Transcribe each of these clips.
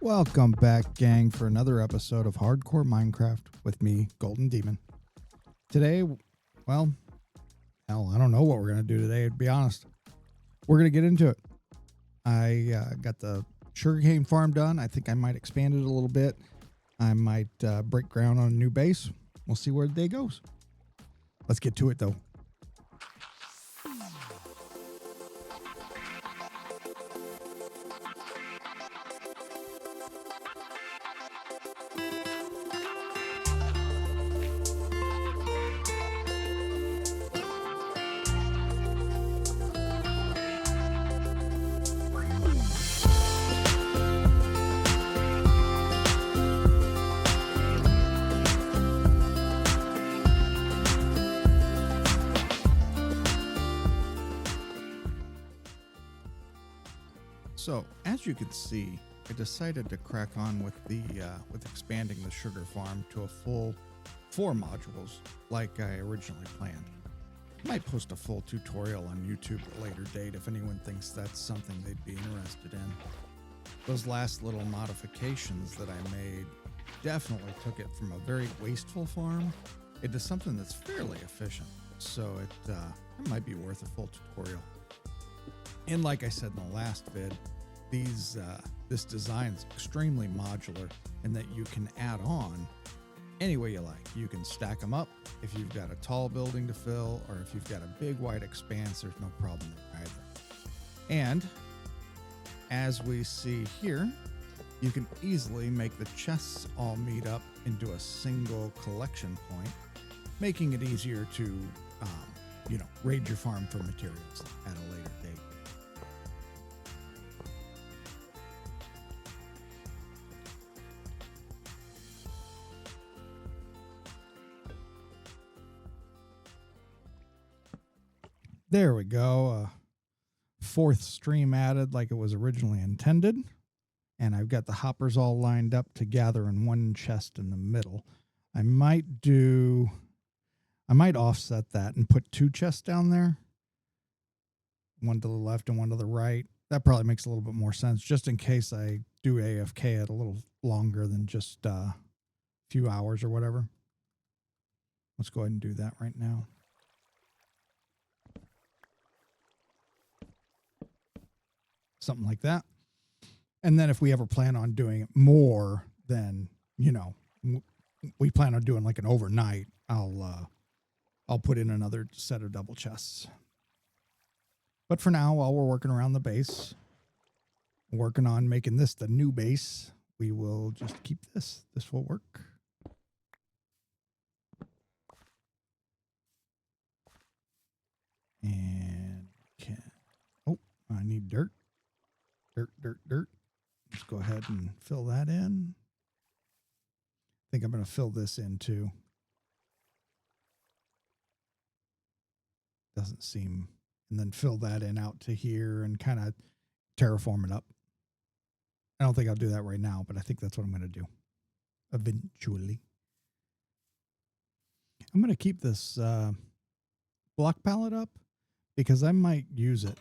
Welcome back, gang, for another episode of Hardcore Minecraft with me, Golden Demon. Today, well, hell, I don't know what we're going to do today, to be honest. We're going to get into it. I got the sugarcane farm done. I think I might expand it a little bit. I might break ground on a new base. We'll see where the day goes. Let's get to it, though. So, as you can see, I decided to crack on with with expanding the sugar farm to a full 4 modules like I originally planned. I might post a full tutorial on YouTube at a later date if anyone thinks that's something they'd be interested in. Those last little modifications that I made definitely took it from a very wasteful farm into something that's fairly efficient. So it might be worth a full tutorial. And like I said in the last vid, this design is extremely modular in that you can add on any way you like. You can stack them up if you've got a tall building to fill, or if you've got a big wide expanse, there's no problem there either. And as we see here, you can easily make the chests all meet up into a single collection point, making it easier to raid your farm for materials at a later date. There we go. 4th stream added like it was originally intended. And I've got the hoppers all lined up to gather in one chest in the middle. I might offset that and put 2 chests down there. One to the left and one to the right. That probably makes a little bit more sense, just in case I do AFK it a little longer than just a few hours or whatever. Let's go ahead and do that right now. Something like that. And then if we ever plan on doing it more than, we plan on doing like an overnight, I'll put in another set of double chests. But for now, while we're working around the base, working on making this the new base, we will just keep this. This will work. And I need dirt. Dirt. Let's go ahead and fill that in. I think I'm going to fill this in too. Doesn't seem, and then fill that in out to here and kind of terraform it up. I don't think I'll do that right now, but I think that's what I'm going to do eventually. I'm going to keep this block palette up because I might use it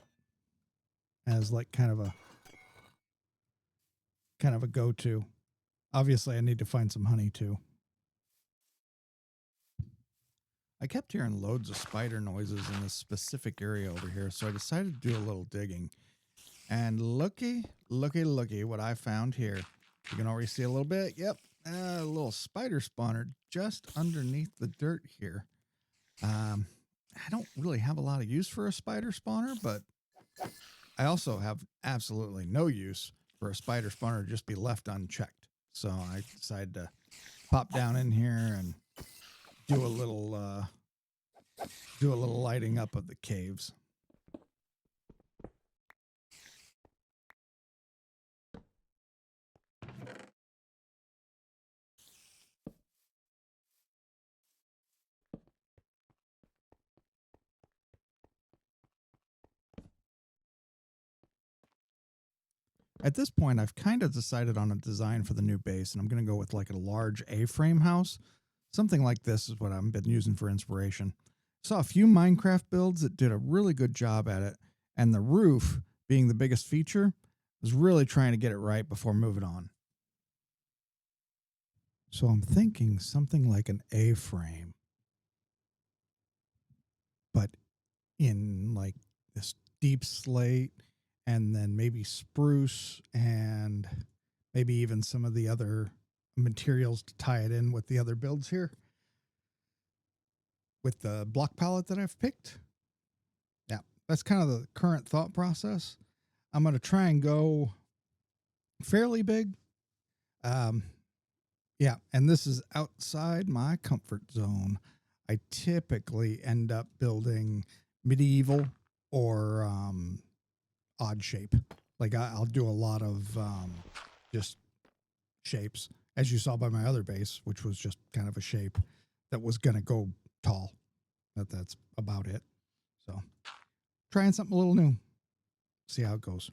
as like kind of a go-to. Obviously, I need to find some honey too. I kept hearing loads of spider noises in this specific area over here, so I decided to do a little digging. And looky what I found here. You can already see a little bit. Yep, a little spider spawner just underneath the dirt here. I don't really have a lot of use for a spider spawner, but I also have absolutely no use for a spider spawner to just be left unchecked. So I decided to pop down in here and do a little lighting up of the caves. At this point, I've kind of decided on a design for the new base, and I'm going to go with like a large A-frame house. Something like this is what I've been using for inspiration. Saw a few Minecraft builds that did a really good job at it, and the roof being the biggest feature, was really trying to get it right before moving on. So I'm thinking something like an A-frame, but in like this deep slate, and then maybe spruce, and maybe even some of the other materials to tie it in with the other builds here with the block palette that I've picked. Yeah, that's kind of the current thought process. I'm going to try and go fairly big. Yeah, and this is outside my comfort zone. I typically end up building medieval or odd shape. Like I'll do a lot of just shapes, as you saw by my other base, which was just kind of a shape that was going to go tall. That's about it. So trying something a little new. See how it goes.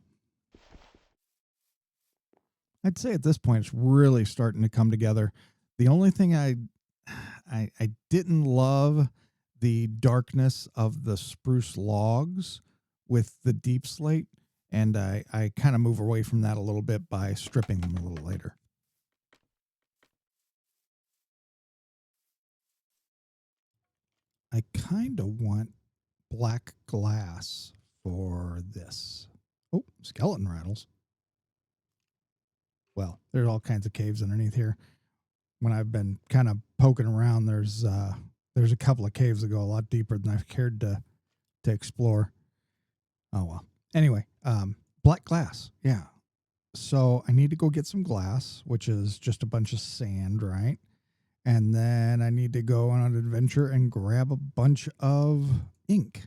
I'd say at this point it's really starting to come together. The only thing I didn't love the darkness of the spruce logs with the deep slate, and I kind of move away from that a little bit by stripping them a little later. I kind of want black glass for this. Oh, skeleton rattles. Well, there's all kinds of caves underneath here. When I've been kind of poking around, there's a couple of caves that go a lot deeper than I've cared to explore. Oh well. Anyway, black glass. Yeah. So I need to go get some glass, which is just a bunch of sand, right? And then I need to go on an adventure and grab a bunch of ink.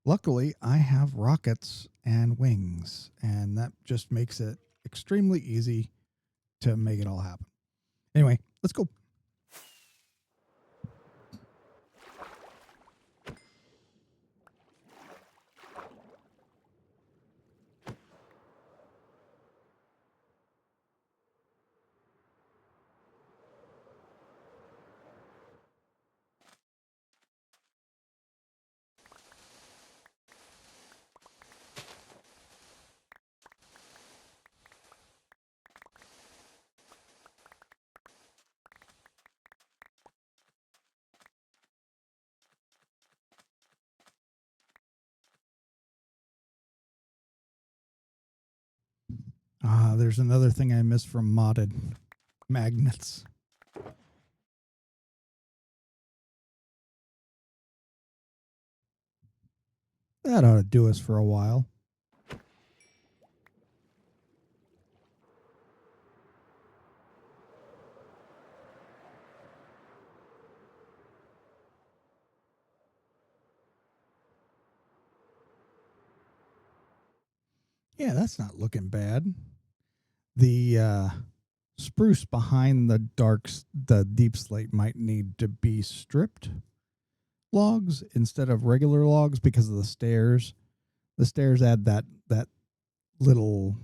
Luckily, I have rockets and wings, and that just makes it extremely easy to make it all happen. Anyway, let's go. There's another thing I missed from modded magnets. That ought to do us for a while. Yeah, that's not looking bad. The spruce behind the the deep slate might need to be stripped logs instead of regular logs because of the stairs. The stairs add that little,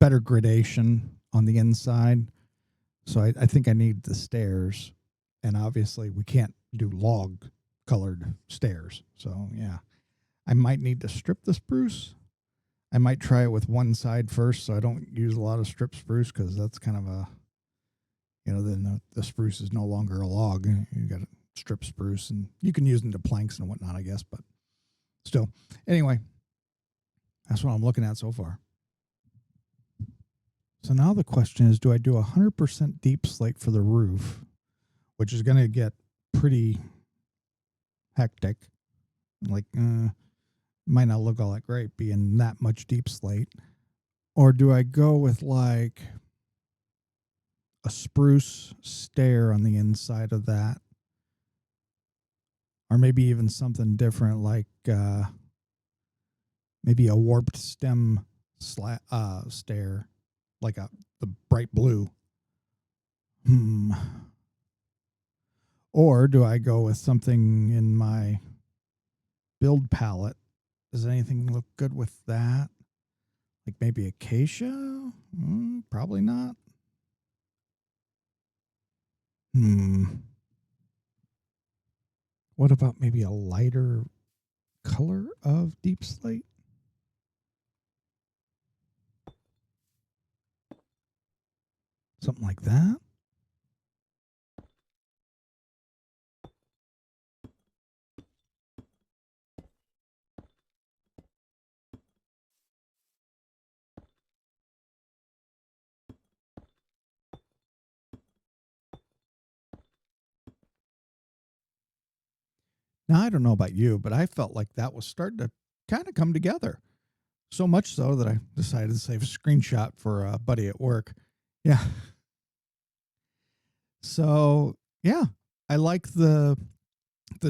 better gradation on the inside. So I think I need the stairs, and obviously we can't do log colored stairs. So yeah, I might need to strip the spruce. I might try it with one side first, so I don't use a lot of strip spruce because that's kind of a, then the spruce is no longer a log. You got to strip spruce, and you can use them to planks and whatnot, I guess. But still, anyway, that's what I'm looking at so far. So now the question is, do I do 100% deep slate for the roof, which is going to get pretty hectic, like might not look all that great being that much deep slate, or do I go with like a spruce stair on the inside of that, or maybe even something different like maybe a warped stem stair, like the bright blue. Or do I go with something in my build palette? Does anything look good with that? Like maybe acacia? Probably not. What about maybe a lighter color of deep slate? Something like that. Now, I don't know about you, but I felt like that was starting to kind of come together. So much so that I decided to save a screenshot for a buddy at work. Yeah. So, yeah, I like the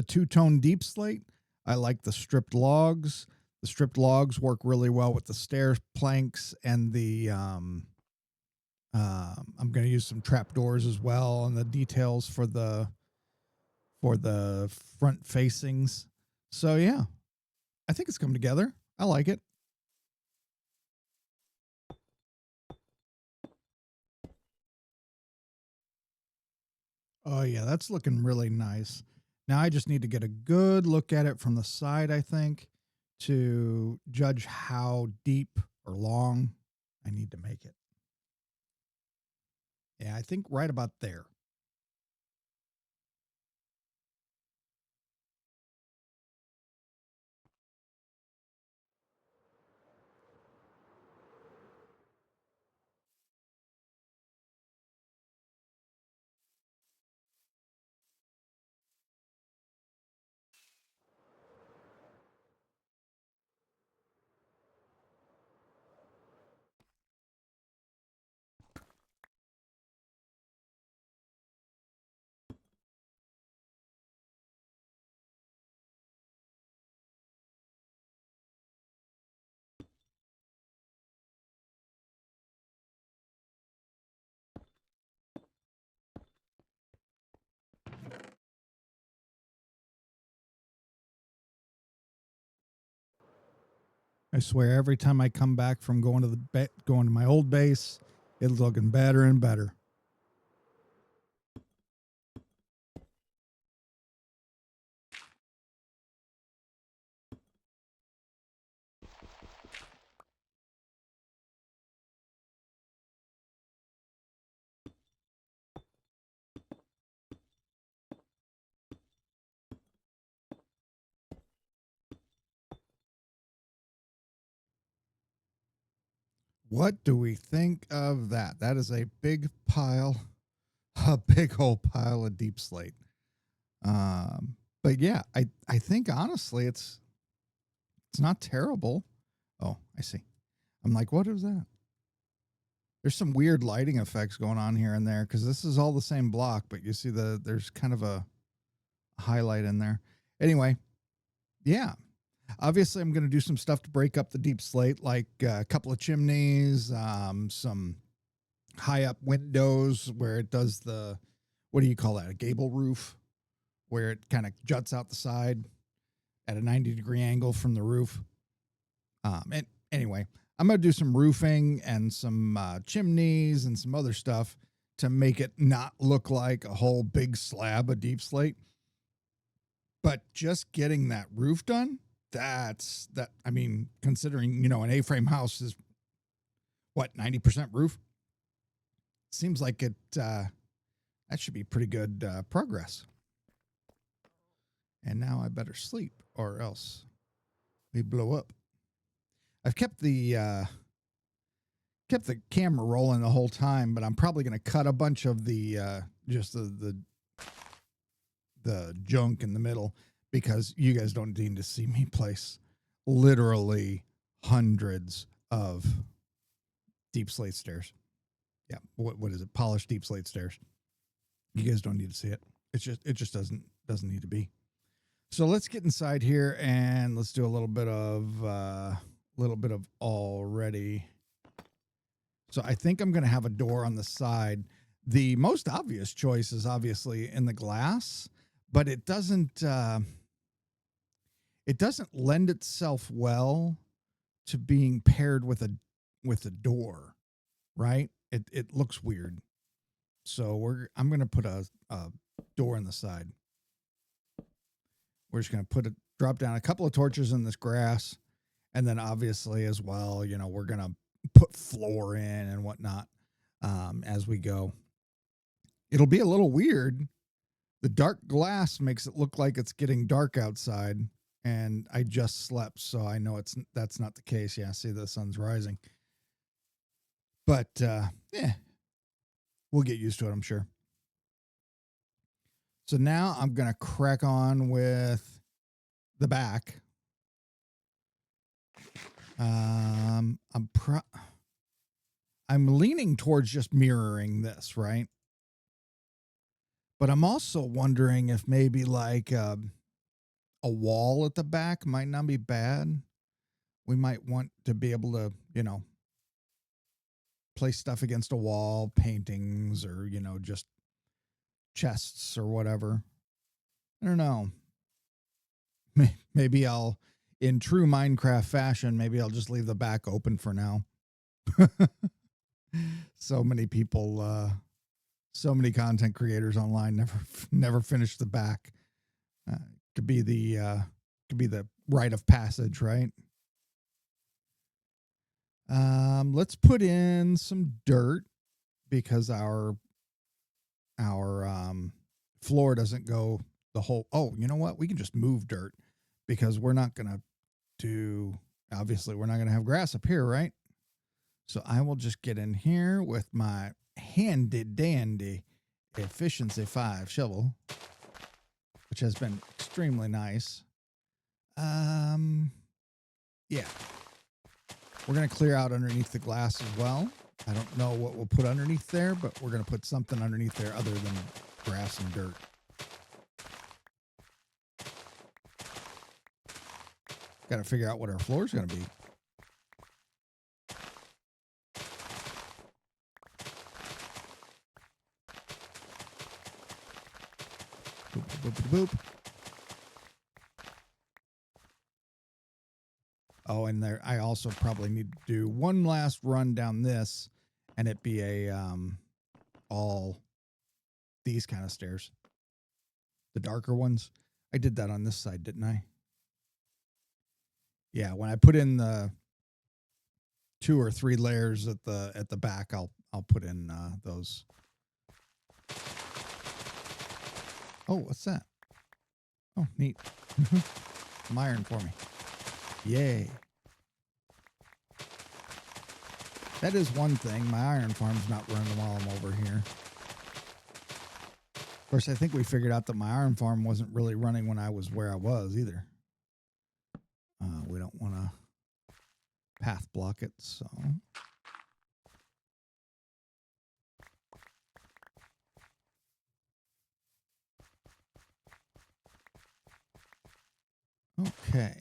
two-tone deep slate. I like the stripped logs. The stripped logs work really well with the stair planks and the I'm going to use some trap doors as well and the details for the front facings. So yeah, I think it's come together. I like it. Oh yeah, that's looking really nice. Now I just need to get a good look at it from the side, I think, to judge how deep or long I need to make it. Yeah, I think right about there. I swear, every time I come back from going to my old base, it's looking better and better. What do we think of that? That is a big pile, a big old pile of deep slate. But yeah, I think honestly, it's not terrible. Oh, I see. I'm like, what is that? There's some weird lighting effects going on here and there because this is all the same block, but you see there's kind of a highlight in there. Anyway, yeah. Obviously, I'm going to do some stuff to break up the deep slate, like a couple of chimneys, some high up windows where it does the, what do you call that? A gable roof, where it kind of juts out the side at a 90-degree angle from the roof. And anyway, I'm going to do some roofing and some chimneys and some other stuff to make it not look like a whole big slab of deep slate. But just getting that roof done, I mean, considering, an A-frame house is what, 90% roof? Seems like that should be pretty good progress. And now I better sleep or else we blow up. I've kept the camera rolling the whole time, but I'm probably going to cut a bunch of the just the junk in the middle because you guys don't need to see me place literally hundreds of deep slate stairs. Yeah, what is it? Polished deep slate stairs. You guys don't need to see it. It just doesn't need to be. So let's get inside here and let's do a little bit of already. So I think I'm going to have a door on the side. The most obvious choice is obviously in the glass, but it doesn't lend itself well to being paired with a door, right? It looks weird. So I'm going to put a door in the side. We're just going to drop down a couple of torches in this grass. And then obviously as well, we're going to put floor in and whatnot. as we go. It'll be a little weird. The dark glass makes it look like it's getting dark outside, and I just slept, so I know that's not the case. Yeah, see, the sun's rising, but yeah, we'll get used to it, I'm sure. So now I'm gonna crack on with the back. I'm leaning towards just mirroring this, right? But I'm also wondering if maybe like a wall at the back might not be bad. We might want to be able to, place stuff against a wall, paintings, or, just chests or whatever. I don't know. Maybe I'll, in true Minecraft fashion, maybe I'll just leave the back open for now. So many people, so many content creators online never finish the back. Could be the rite of passage, right? Let's put in some dirt because our floor doesn't go the whole. Oh, you know what? We can just move dirt because we're not gonna do. Obviously, we're not gonna have grass up here, right? So I will just get in here with my handy dandy efficiency 5 shovel, which has been extremely nice. Yeah. We're going to clear out underneath the glass as well. I don't know what we'll put underneath there, but we're going to put something underneath there other than grass and dirt. Got to figure out what our floor is going to be. Boop, boop, boop, boop. Oh, and there, I also probably need to do one last run down this, and it be a all these kind of stairs, the darker ones. I did that on this side, didn't I? Yeah, when I put in the 2 or 3 layers at the back, I'll put in those. Oh, what's that? Oh, neat. Some iron for me. Yay. That is one thing. My iron farm's not running while I'm over here. Of course, I think we figured out that my iron farm wasn't really running when I was where I was either. We don't want to path block it, so. Okay.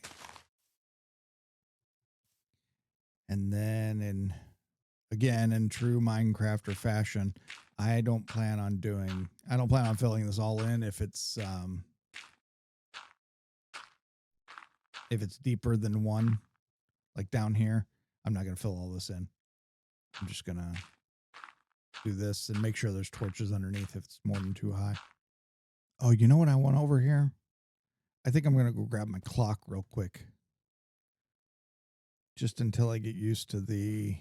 And then in true Minecrafter fashion, I don't plan on filling this all in if it's deeper than 1, like down here. I'm not going to fill all this in. I'm just going to do this and make sure there's torches underneath if it's more than 2 high. Oh, you know what I want over here? I think I'm going to go grab my clock real quick. Just until I get used to the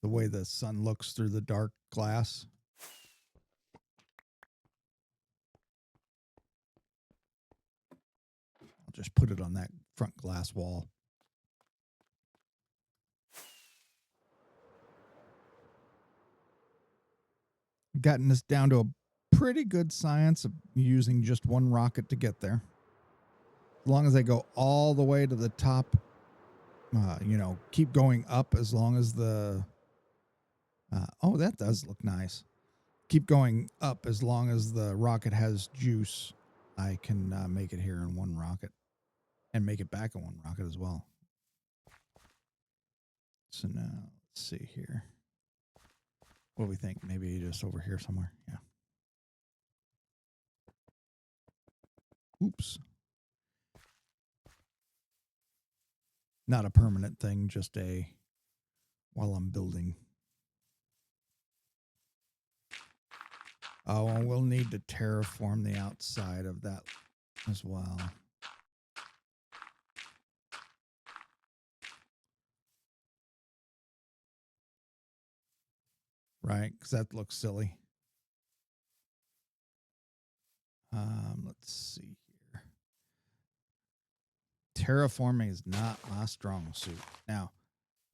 way the sun looks through the dark glass. I'll just put it on that front glass wall. Gotten this down to a pretty good science of using just 1 rocket to get there. As long as I go all the way to the top, keep going up as long as the... oh, that does look nice. Keep going up as long as the rocket has juice. I can make it here in 1 rocket and make it back in 1 rocket as well. So now, let's see here. What do we think? Maybe just over here somewhere. Yeah. Oops. Not a permanent thing, just while I'm building. Oh, and we'll need to terraform the outside of that as well. right? Because that looks silly. Let's see here. Terraforming is not my strong suit. Now,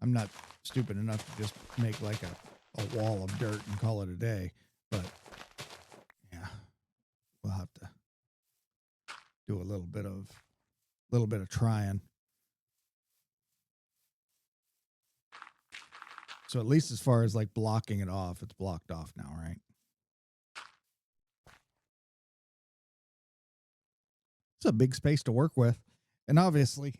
I'm not stupid enough to just make like a wall of dirt and call it a day, but yeah, we'll have to do a little bit of trying. So at least as far as like blocking it off, it's blocked off now, right? It's a big space to work with, and obviously,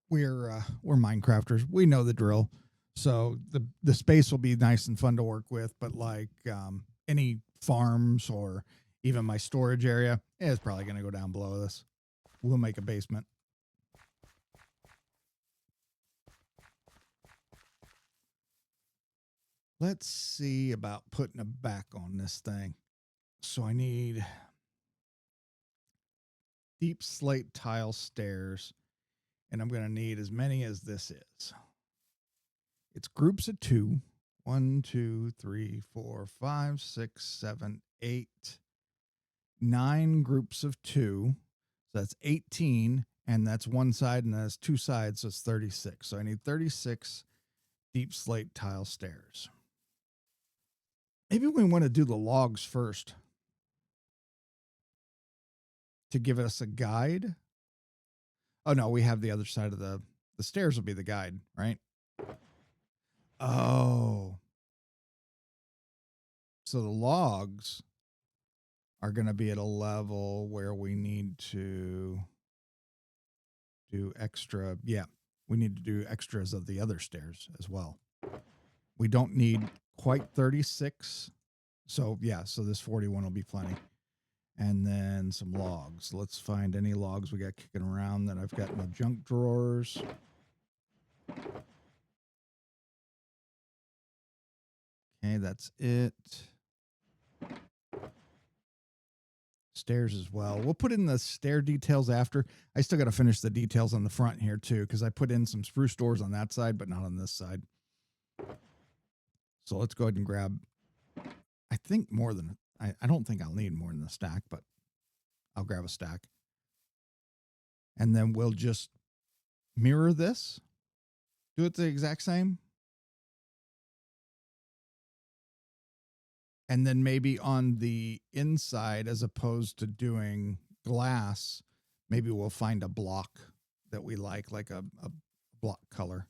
we're Minecrafters. We know the drill. So the space will be nice and fun to work with, but like any farms or even my storage area is probably going to go down below this. We'll make a basement. Let's see about putting a back on this thing. So I need deep slate tile stairs, and I'm going to need as many as this is. It's groups of two. 1, 2, 3, 4, 5, 6, 7, 8, 9 groups of two. So that's 18, and that's one side, and that's two sides, so it's 36. So I need 36 deep slate tile stairs. Maybe we want to do the logs first to give us a guide. Oh no, we have the other side of the stairs will be the guide, right? Oh. So the logs are going to be at a level where we need to do extra. Yeah, we need to do extras of the other stairs as well. We don't need quite 36. So yeah, so this 41 will be plenty. And then some logs. Let's find any logs we got kicking around that I've got in the junk drawers. Okay, that's it. Stairs as well. We'll put in the stair details after. I still got to finish the details on the front here too, because I put in some spruce doors on that side, but not on this side. So let's go ahead and grab, I think more than, I don't think I'll need more than a stack, but I'll grab a stack. And then we'll just mirror this. Do it the exact same. And then maybe on the inside, as opposed to doing glass, maybe we'll find a block that we like a block color.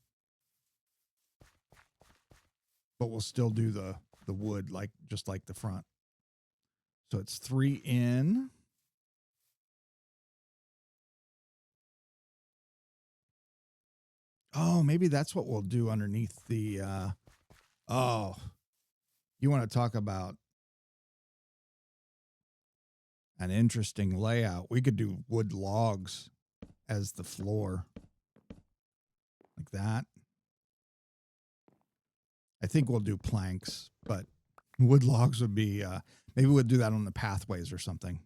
But we'll still do the wood just like the front. So it's 3 in. Oh, maybe that's what we'll do underneath the oh. You want to talk about an interesting layout. We could do wood logs as the floor. Like that. I think we'll do planks, but wood logs would be maybe we'll do that on the pathways or something.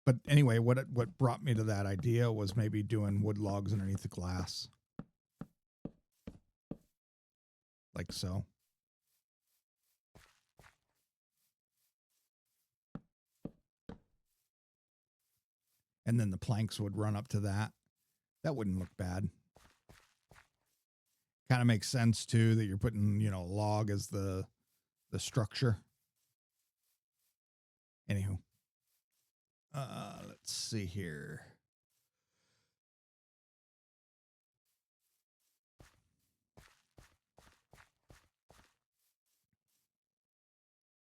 But anyway, what brought me to that idea was maybe doing wood logs underneath the glass. Like so. And then the planks would run up to that. That wouldn't look bad. Kind of makes sense too that you're putting, log as the structure. Anywho. Let's see here.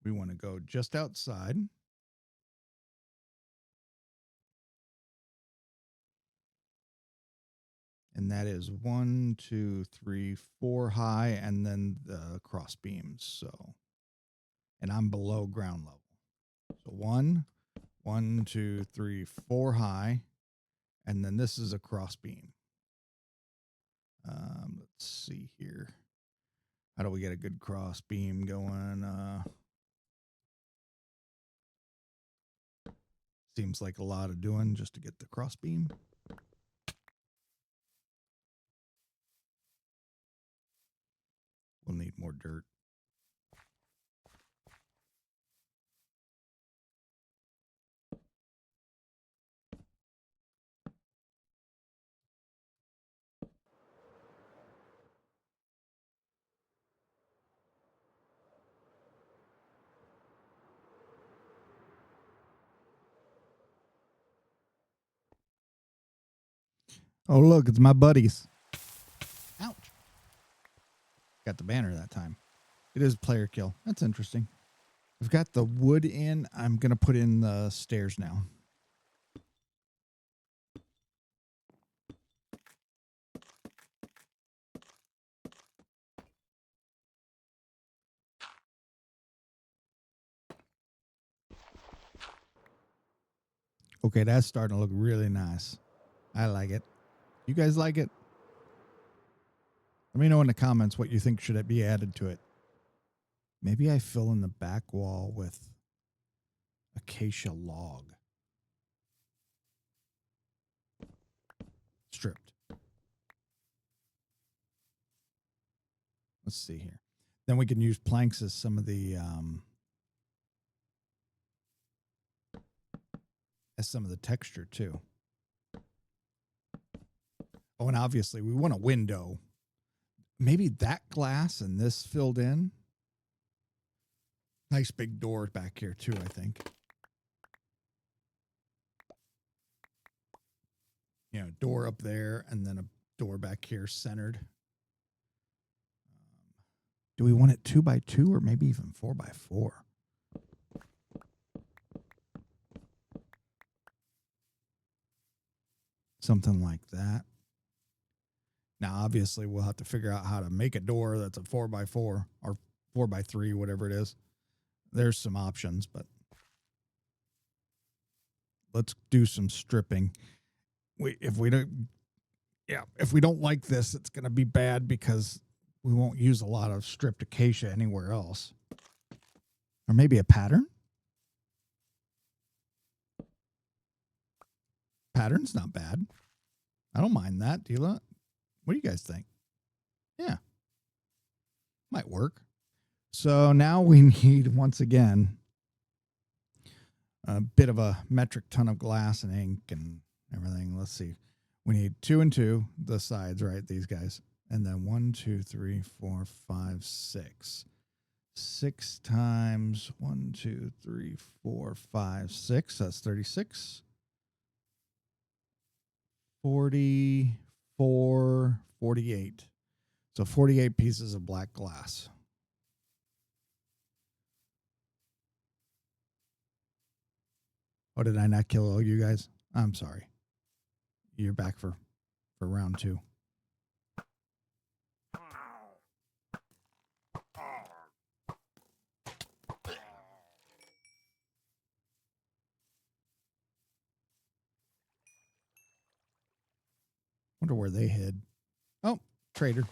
We want to go just outside. And that is 1, 2, 3, 4 high, and then the cross beams. So, and I'm below ground level. So 1, 2, 3, 4 high, and then this is a cross beam. Let's see here. How do we get a good cross beam going? Seems like a lot of doing just to get the cross beam. We'll need more dirt. Oh, look, it's my buddies. Ouch. Got the banner that time. It is player kill. That's interesting. I've got the wood in. I'm going to put in the stairs now. Okay, that's starting to look really nice. I like it. You guys like it? Let me know in the comments what you think should be added to it. Maybe I fill in the back wall with acacia log. Stripped. Let's see here. Then we can use planks as some of the texture too. Oh, and obviously we want a window. Maybe that glass and this filled in. Nice big door back here too, I think. You know, door up there and then a door back here centered. Do we want it 2x2 or maybe even 4x4? Something like that. Now, obviously, we'll have to figure out how to make a door that's a 4x4 or 4x3, whatever it is. There's some options, but let's do some stripping. If we don't like this, it's going to be bad because we won't use a lot of stripped acacia anywhere else. Or maybe a pattern? Pattern's not bad. I don't mind that. Do you lot? What do you guys think? Yeah. Might work. So now we need, once again, a bit of a metric ton of glass and ink and everything. Let's see. We need 2 and 2, the sides, right? These guys. And then 1, 2, 3, 4, 5, 6. 6 times 1, 2, 3, 4, 5, 6. That's 36. 44, 48. So 48 pieces of black glass. Oh, did I not kill all you guys? I'm sorry. You're back for round 2. Wonder where they hid. Oh, trader.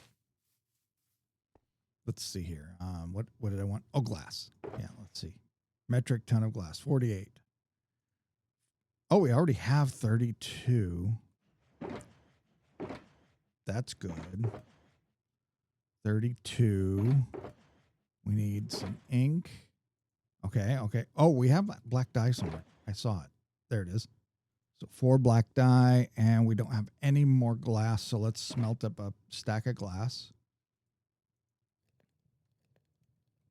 Let's see here. What did I want? Oh, glass. Yeah, let's see. Metric ton of glass, 48. Oh, we already have 32. That's good. 32. We need some ink. Okay. Oh, we have black dye somewhere. I saw it. There it is. So 4 black dye, and we don't have any more glass, so let's smelt up a stack of glass.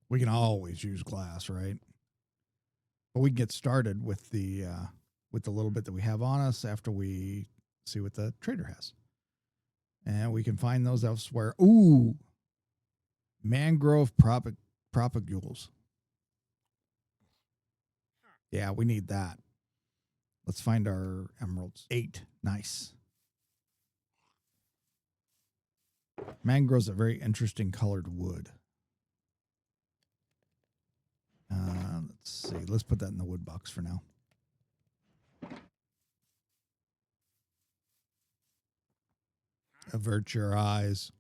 We can always use glass, right? But we can get started with the little bit that we have on us after we see what the trader has. And we can find those elsewhere. Ooh, mangrove propagules. Yeah, we need that. Let's find our emeralds. 8. Nice. Mangrove's a very interesting colored wood. Let's see. Let's put that in the wood box for now. Avert your eyes.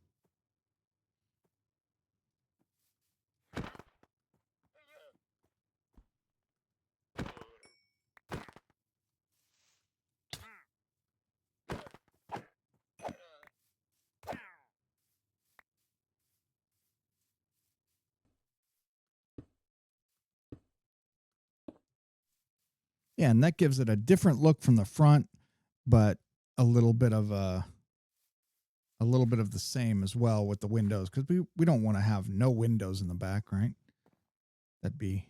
Yeah, and that gives it a different look from the front, but a little bit of the same as well with the windows, because we don't want to have no windows in the back, right? That'd be.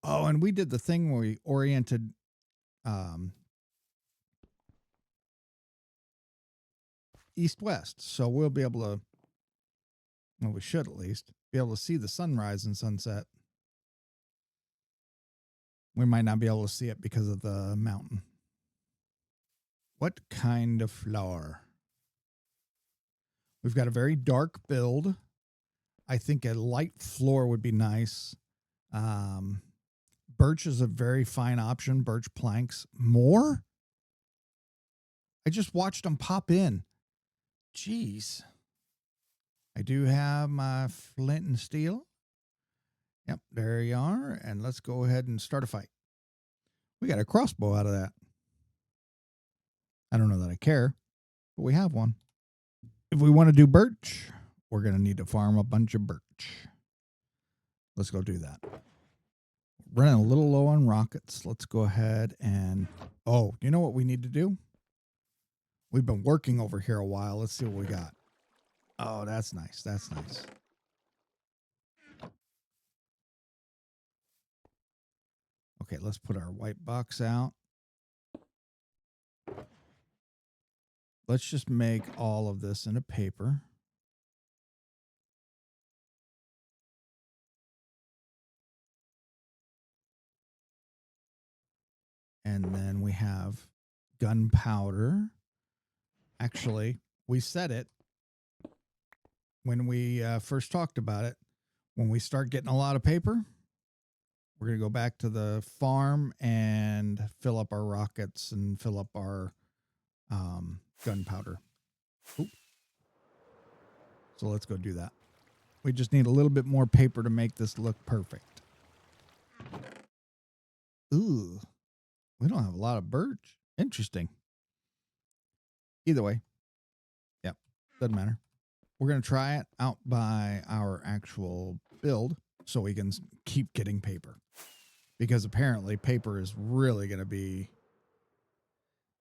Oh, and we did the thing where we oriented east-west. So we'll be able to, well, we should at least be able to see the sunrise and sunset. We might not be able to see it because of the mountain. What kind of flower? We've got a very dark build. I think a light floor would be nice. Birch is a very fine option. Birch planks. More? I just watched them pop in. Jeez. I do have my flint and steel. Yep, there you are. And let's go ahead and start a fight. We got a crossbow out of that. I don't know that I care, but we have one. If we want to do birch, we're going to need to farm a bunch of birch. Let's go do that. Running a little low on rockets. Let's go ahead and... Oh, you know what we need to do? We've been working over here a while. Let's see what we got. Oh, that's nice. That's nice. Okay, let's put our white box out. Let's just make all of this into paper. And then we have gunpowder. Actually, we said it when we first talked about it. When we start getting a lot of paper, we're going to go back to the farm and fill up our rockets and fill up our gunpowder. Oop. So let's go do that. We just need a little bit more paper to make this look perfect. Ooh, we don't have a lot of birch. Interesting. Either way, yep, doesn't matter. We're going to try it out by our actual build so we can keep getting paper. Because apparently paper is really going to be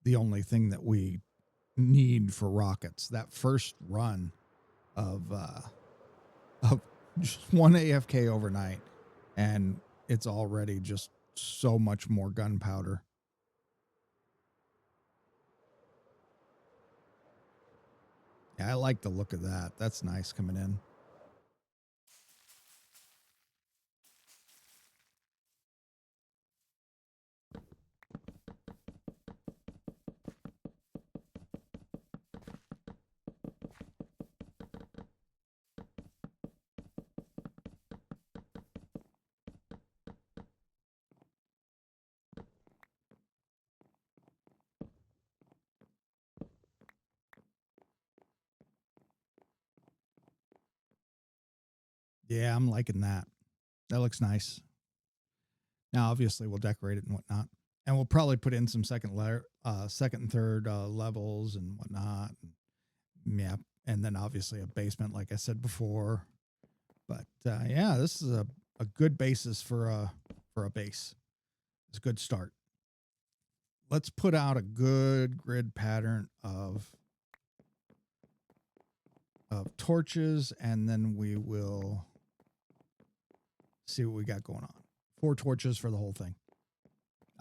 the only thing that we need for rockets. That first run of just one AFK overnight, and it's already just so much more gunpowder. Yeah, I like the look of that. That's nice coming in. Yeah, I'm liking that. That looks nice. Now, obviously, we'll decorate it and whatnot. And we'll probably put in some second and third levels and whatnot. Yeah. And then obviously a basement, like I said before. But yeah, this is a good basis for a base. It's a good start. Let's put out a good grid pattern of torches, and then we will see what we got going on. 4 torches for the whole thing.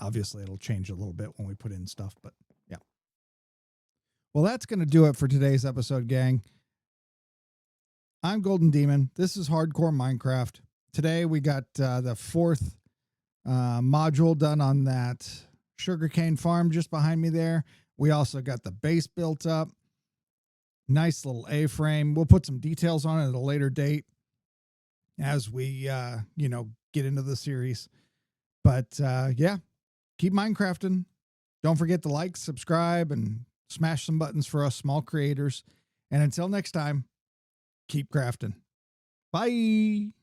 Obviously, it'll change a little bit when we put in stuff, but yeah. Well, that's going to do it for today's episode, gang. I'm Golden Demon. This is Hardcore Minecraft. Today, we got the 4th module done on that sugarcane farm just behind me there. We also got the base built up. Nice little A-frame. We'll put some details on it at a later date as we, get into the series. But yeah, keep Minecrafting. Don't forget to like, subscribe, and smash some buttons for us small creators. And until next time, keep crafting. Bye.